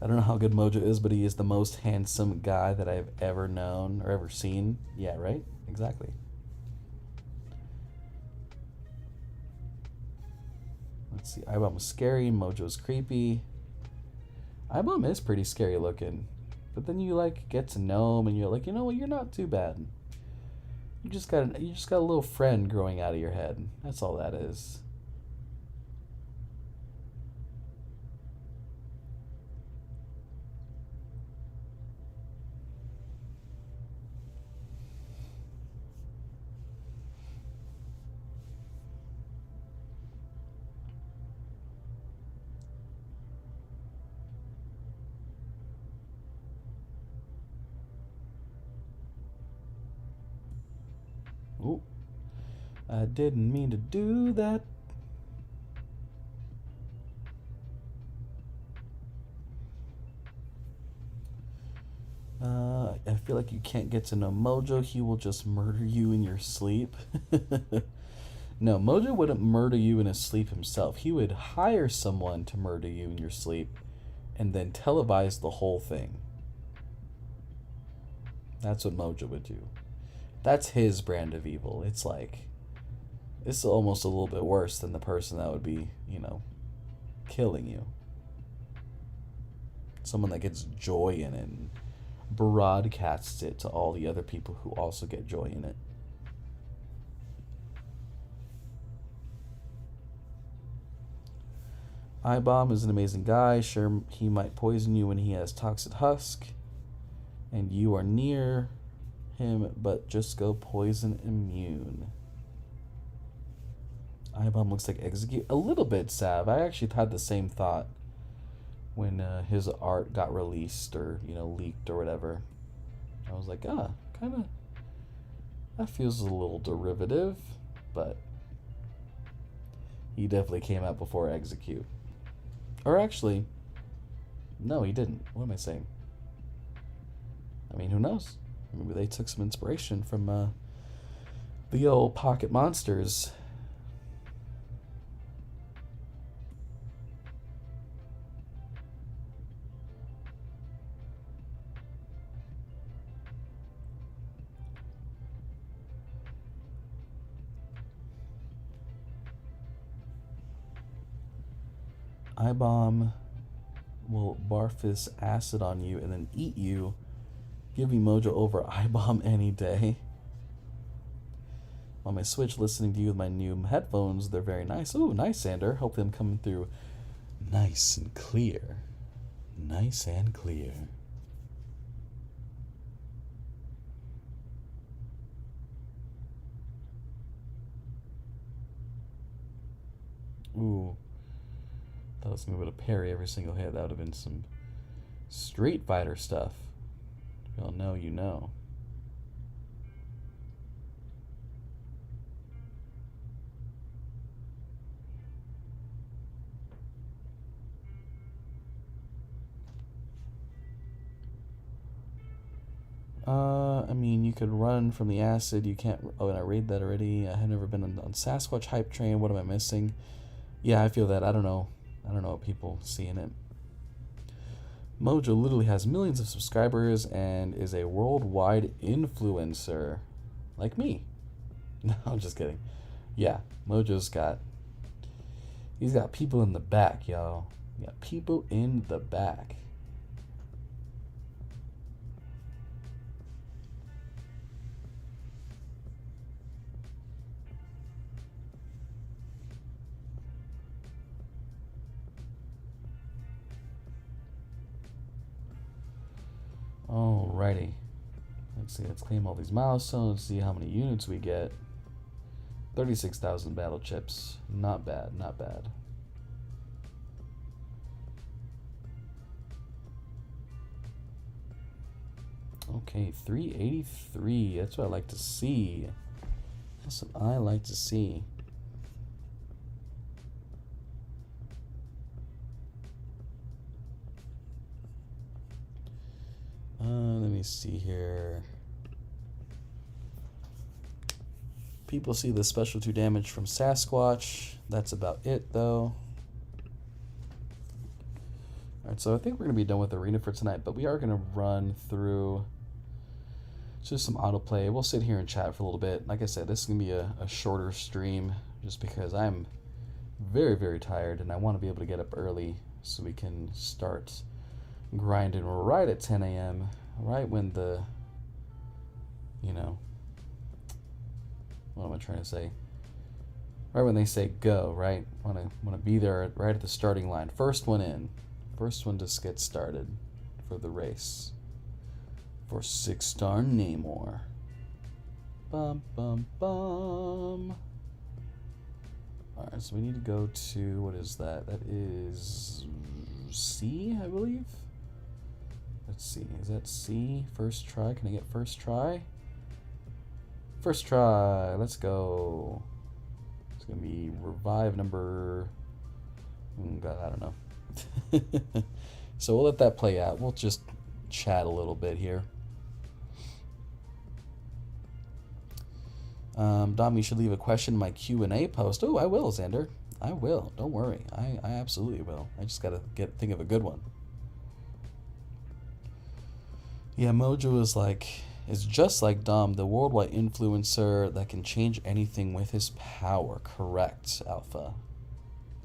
S1: I don't know how good Mojo is, but he is the most handsome guy that I've ever known or ever seen. Yeah, right? Exactly. Let's see. Ibom was scary. Mojo's creepy. Ibom is pretty scary looking. But then you like get to know him and you're like, you know what, you're not too bad. You just got a little friend growing out of your head. That's all that is. Ooh. I didn't mean to do that. I feel like you can't get to know Mojo. He will just murder you in your sleep. No, Mojo wouldn't murder you in his sleep himself. He would hire someone to murder you in your sleep and then televise the whole thing. That's what Mojo would do. That's his brand of evil. It's like, it's almost a little bit worse than the person that would be, killing you. Someone that gets joy in it and broadcasts it to all the other people who also get joy in it. Ibom is an amazing guy. Sure, he might poison you when he has Toxic Husk and you are near him, but just go poison immune. Ibom looks like Execute. A little bit, Sav. I actually had the same thought when his art got released or, leaked or whatever. I was like, kind of, that feels a little derivative, but he definitely came out before Execute. Or actually, no, he didn't. What am I saying? I mean, who knows? Maybe they took some inspiration from the old Pocket Monsters. Ibom will barf his acid on you and then eat you. Give me Mojo over Ibom any day. On my Switch, listening to you with my new headphones, they're very nice. Ooh, nice, Sander. Hopefully I'm coming through nice and clear. Nice and clear. Ooh. Thought I was going to be able to parry every single hit. That would have been some Street Fighter stuff. If y'all know, you know. I mean, you could run from the acid. You can't. Oh, and I read that already. I had never been on Sasquatch hype train. What am I missing? Yeah, I feel that. I don't know what people see in it. Mojo literally has millions of subscribers and is a worldwide influencer, like me. No, I'm just kidding. Yeah, Mojo's he's got people in the back, y'all. He got people in the back. Alrighty. Let's see, let's claim all these milestones, see how many units we get. 36,000 battle chips. Not bad, not bad. Okay, 383. That's what I like to see. That's what I like to see. Let me see here. People see the special 2 damage from Sasquatch. That's about it, though. Alright, so I think we're going to be done with Arena for tonight, but we are going to run through just some autoplay. We'll sit here and chat for a little bit. Like I said, this is going to be a shorter stream just because I'm very, very tired and I want to be able to get up early so we can start grinding right at 10 a.m., right when the, what am I trying to say? Right when they say go, right? Want to be there right at the starting line. First one in. First one to get started for the race. For 6-star Namor. Bum, bum, bum. Alright, so we need to go to, what is that? That is C, I believe? Let's see, is that C? First try, can I get first try? First try, let's go. It's going to be revive number, God, I don't know. So we'll let that play out. We'll just chat a little bit here. Dom, you should leave a question in my Q&A post. Oh, I will, Xander. I will. Don't worry. I absolutely will. I just gotta think of a good one. Yeah, Mojo is just like Dom, the worldwide influencer that can change anything with his power. Correct, Alpha.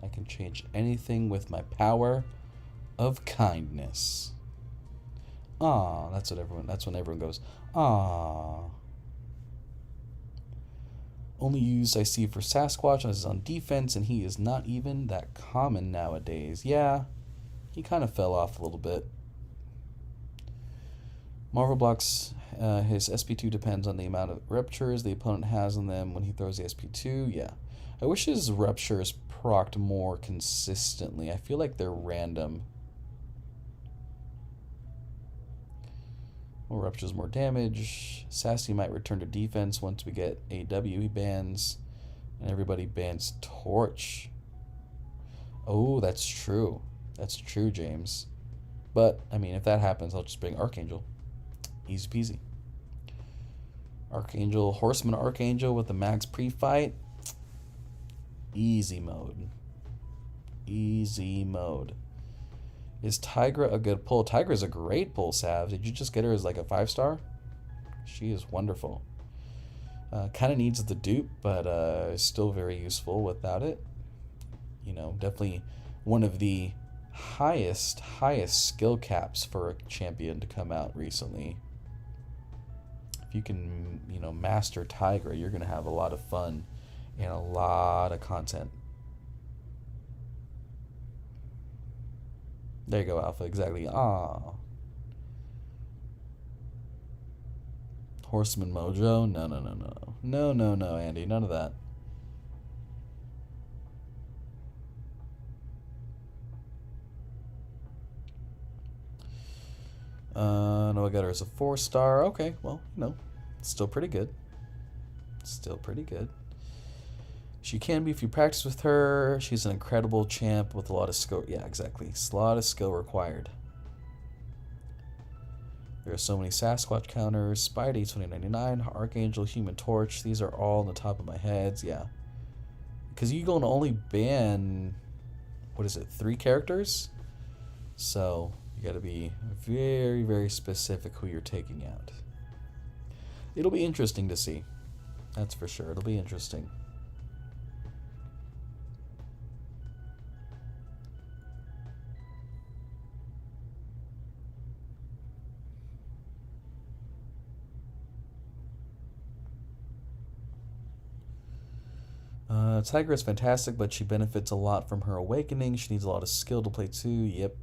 S1: I can change anything with my power of kindness. Ah, that's when everyone goes, ah. Only used I see for Sasquatch as on defense, and he is not even that common nowadays. Yeah, he kind of fell off a little bit. Marvel blocks, his SP2 depends on the amount of ruptures the opponent has on them when he throws the SP2. Yeah. I wish his ruptures procced more consistently. I feel like they're random. More ruptures, more damage. Sassy might return to defense once we get AW. He bans, and everybody bans Torch. Oh, that's true. That's true, James. But, I mean, if that happens, I'll just bring Archangel. Easy peasy. Archangel, Horseman Archangel with the max pre-fight. Easy mode. Easy mode. Is Tigra a good pull? Tigra's a great pull, Sav. Did you just get her as like a 5-star? She is wonderful. Kind of needs the dupe, but is still very useful without it. Definitely one of the highest skill caps for a champion to come out recently. If you can, master Tigra, you're going to have a lot of fun and a lot of content. There you go, Alpha. Exactly. Ah. Horseman Mojo? No. No, Andy. None of that. No, I got her as a 4-star. Okay, well, still pretty good. Still pretty good. She can be if you practice with her. She's an incredible champ with a lot of skill. Yeah, exactly. It's a lot of skill required. There are so many Sasquatch counters. Spidey 2099, Archangel, Human Torch. These are all on the top of my heads. Yeah. Because you're going to only ban, 3 characters? So you got to be very, very specific who you're taking out. It'll be interesting to see. That's for sure. It'll be interesting. Tigra is fantastic, but she benefits a lot from her awakening. She needs a lot of skill to play too. Yep.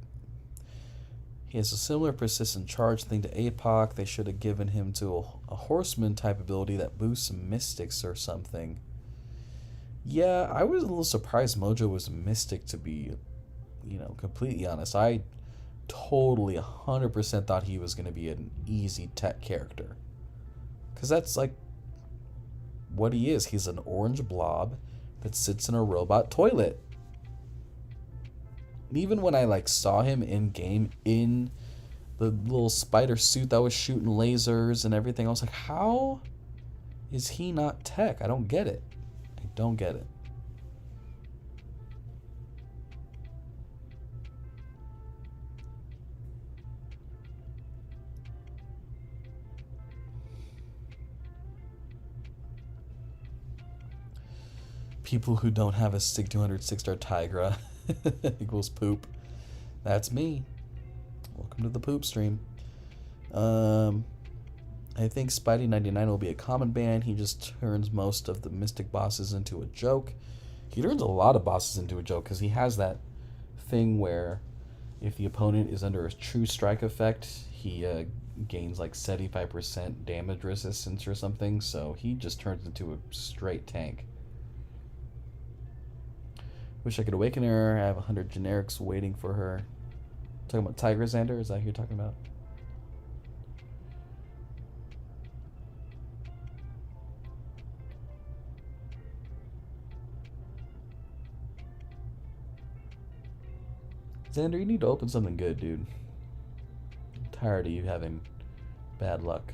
S1: He has a similar persistent charge thing to APOC. They should have given him to a horseman type ability that boosts mystics or something. Yeah, I was a little surprised Mojo was a mystic, to be, completely honest. I totally 100% thought he was going to be an easy tech character. Because that's like what he is. He's an orange blob that sits in a robot toilet. Even when I saw him in game in the little spider suit that was shooting lasers and everything, I was like, how is he not tech? I don't get it. I don't get it. People who don't have a Sig 200 6-star Tigra equals poop. That's me. Welcome to the poop stream. I think Spidey 99 will be a common ban. He just turns most of the Mystic bosses into a joke. He turns a lot of bosses into a joke because he has that thing where if the opponent is under a true strike effect, he gains like 75% damage resistance or something. So he just turns into a straight tank. Wish I could awaken her. I have 100 generics waiting for her. Talking about Tigra Xander? Is that who you're talking about? Xander, you need to open something good, dude. I'm tired of you having bad luck.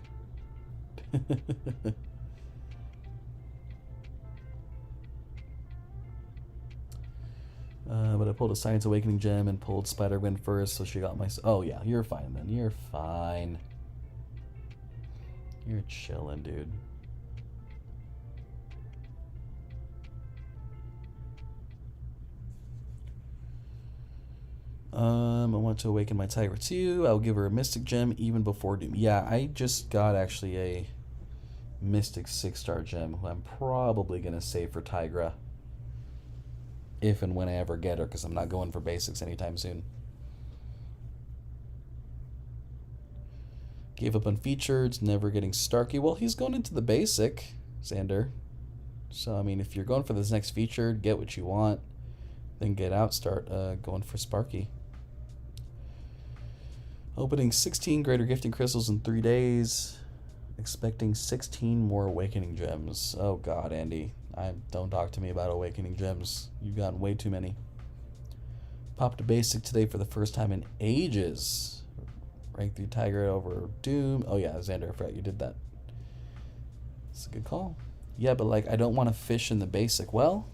S1: But I pulled a Science Awakening gem and pulled Spider-Gwen first, so she got my... Oh, yeah, you're fine then. You're fine. You're chilling, dude. I want to awaken my Tigra too. I'll give her a Mystic gem even before Doom. Yeah, I just got actually a Mystic 6-star gem who I'm probably going to save for Tigra. If and when I ever get her, because I'm not going for basics anytime soon. Gave up on featured, never getting Starkey. Well, he's going into the basic, Xander. So, I mean, if you're going for this next featured, get what you want. Then get out, start going for Sparky. Opening 16 greater gifting crystals in 3 days. Expecting 16 more awakening gems. Oh god, Andy. Don't talk to me about awakening gems. You've gotten way too many. Popped a basic today for the first time in ages. Rank 3 Tiger over Doom. Oh yeah, Xander, I forgot you did that. It's a good call. Yeah, but like I don't want to fish in the basic. Well,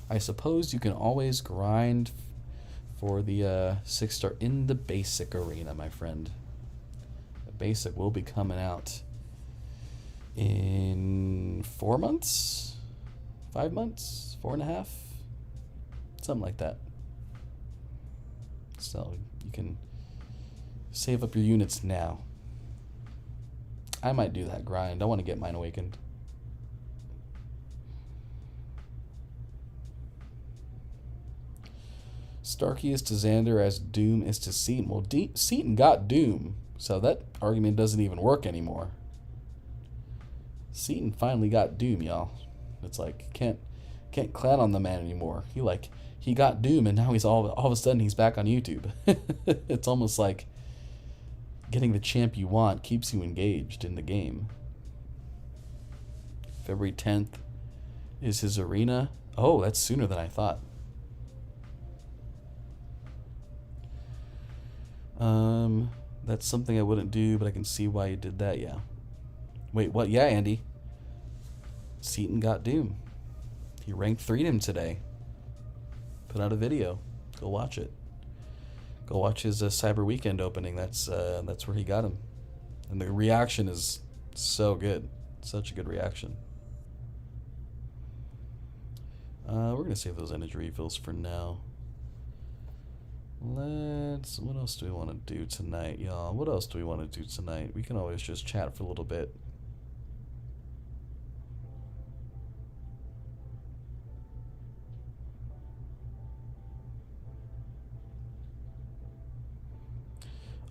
S1: I suppose you can always grind for the 6-star in the basic arena, my friend. The basic will be coming out in 4 months, 5 months, 4.5, something like that. So you can save up your units now. I might do that grind. I want to get mine awakened. Starkey is to Xander as Doom is to Seaton. Well, Seaton got Doom, so that argument doesn't even work anymore. Seaton finally got Doom, y'all. It's like can't clown on the man anymore. He got Doom, and now he's all of a sudden he's back on YouTube. It's almost like getting the champ you want keeps you engaged in the game. February 10th is his arena. Oh, that's sooner than I thought. That's something I wouldn't do, but I can see why you did that, yeah. Wait, what? Yeah, Andy. Seaton got Doom. He ranked 3'd him today. Put out a video. Go watch it. Go watch his Cyber Weekend opening. That's where he got him. And the reaction is so good. Such a good reaction. We're going to save those energy refills for now. What else do we want to do tonight, y'all? What else do we want to do tonight? We can always just chat for a little bit.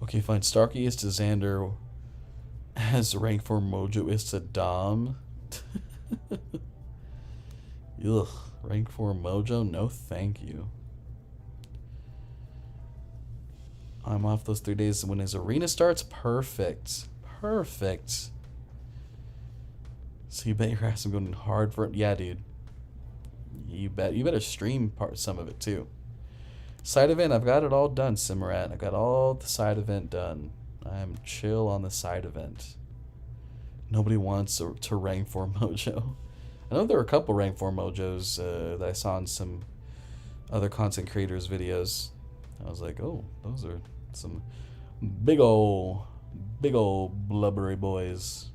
S1: Okay, fine. Starkey is to Xander as rank 4 Mojo is to Dom. Ugh, rank 4 Mojo? No thank you. I'm off those 3 days when his arena starts? Perfect. Perfect. So you bet your ass I'm going hard for it? Yeah, dude. You bet. You better stream some of it, too. Side event, I've got it all done, Simmerat. I've got all the side event done. I'm chill on the side event. Nobody wants to rank 4 Mojo. I know there were a couple rank 4 Mojos that I saw in some other content creators' videos. I was like, oh, those are some big old blubbery boys.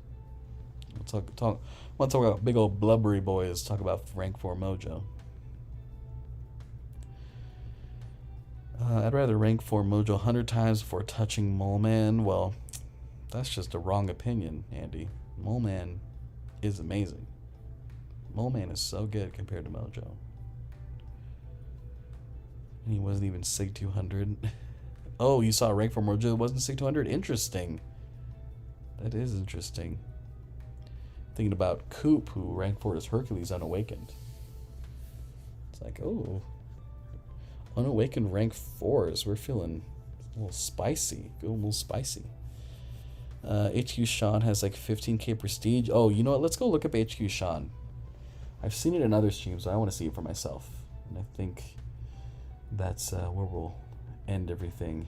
S1: Want Want to talk about big old blubbery boys? Talk about rank 4 Mojo. I'd rather rank 4 Mojo 100 times before touching Mole Man. Well, that's just a wrong opinion, Andy. Mole Man is amazing. Mole Man is so good compared to Mojo. And he wasn't even Sig 200. Oh, you saw rank 4 Mojo wasn't Sig 200? Interesting. That is interesting. Thinking about Coop, who rank 4 is Hercules Unawakened. It's like, oh. Unawakened rank 4s. We're feeling a little spicy. Go a little spicy. HQ Sean has like 15k prestige. Oh, you know what? Let's go look up HQ Sean. I've seen it in other streams, so I want to see it for myself. And I think that's where we'll end everything.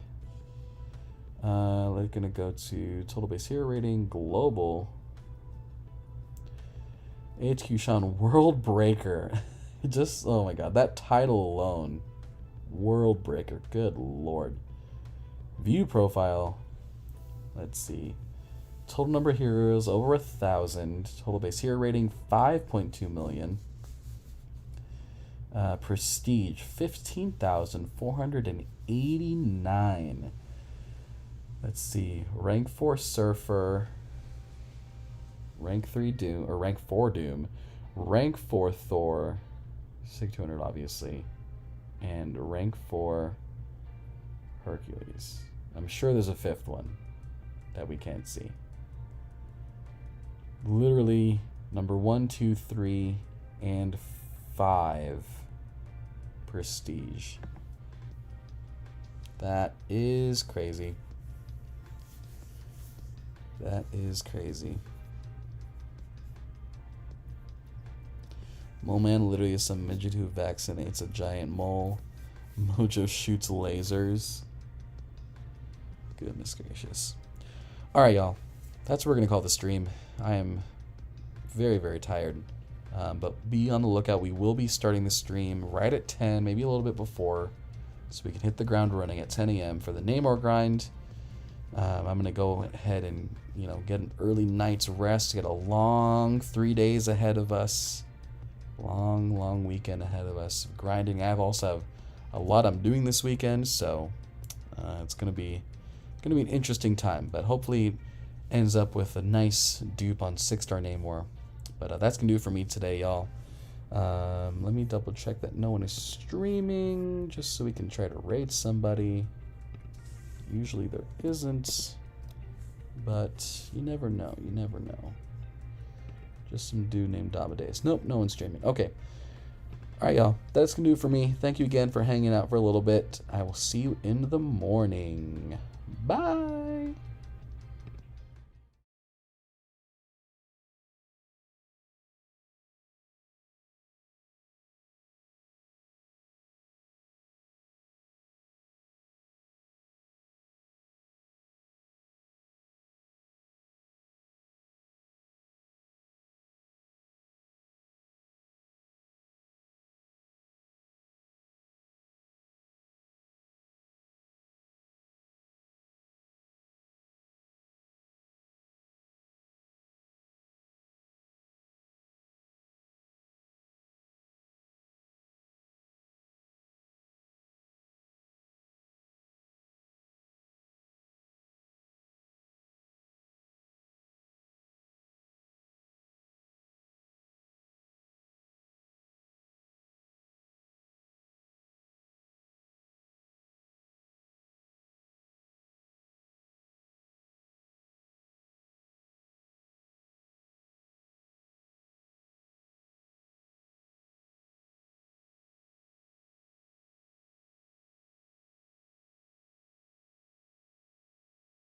S1: We're going to go to total base hero rating, global. HQ Sean, World Breaker. Just, oh my god, that title alone. World Breaker, good lord. View profile. Let's see. Total number of heroes over 1,000. Total base hero rating 5.2 million. Prestige 15,489. Let's see. Rank 4 Surfer. Rank 3 Doom, or rank 4 Doom. Rank 4 Thor. Sig 200 obviously. And rank 4 Hercules. I'm sure there's a 5th one that we can't see. Literally number 1, 2, 3, and 5 prestige. That is crazy. That is crazy. Mole Man literally is some midget who vaccinates a giant mole. Mojo shoots lasers. Goodness gracious. Alright, y'all. That's what we're going to call the stream. I am very, very tired. But be on the lookout. We will be starting the stream right at 10, maybe a little bit before, so we can hit the ground running at 10 a.m. for the Namor grind. I'm going to go ahead and, get an early night's rest, get a long 3 days ahead of us. Long weekend ahead of us. Grinding. I also have a lot I'm doing this weekend, so it's going to be an interesting time. But hopefully it ends up with a nice dupe on 6-star Namor. But that's going to do it for me today, y'all. Let me double check that no one is streaming, just so we can try to raid somebody. Usually there isn't, but you never know. You never know. Just some dude named Amadeus. Nope, no one's streaming. Okay. Alright, y'all. That's going to do it for me. Thank you again for hanging out for a little bit. I will see you in the morning. Bye.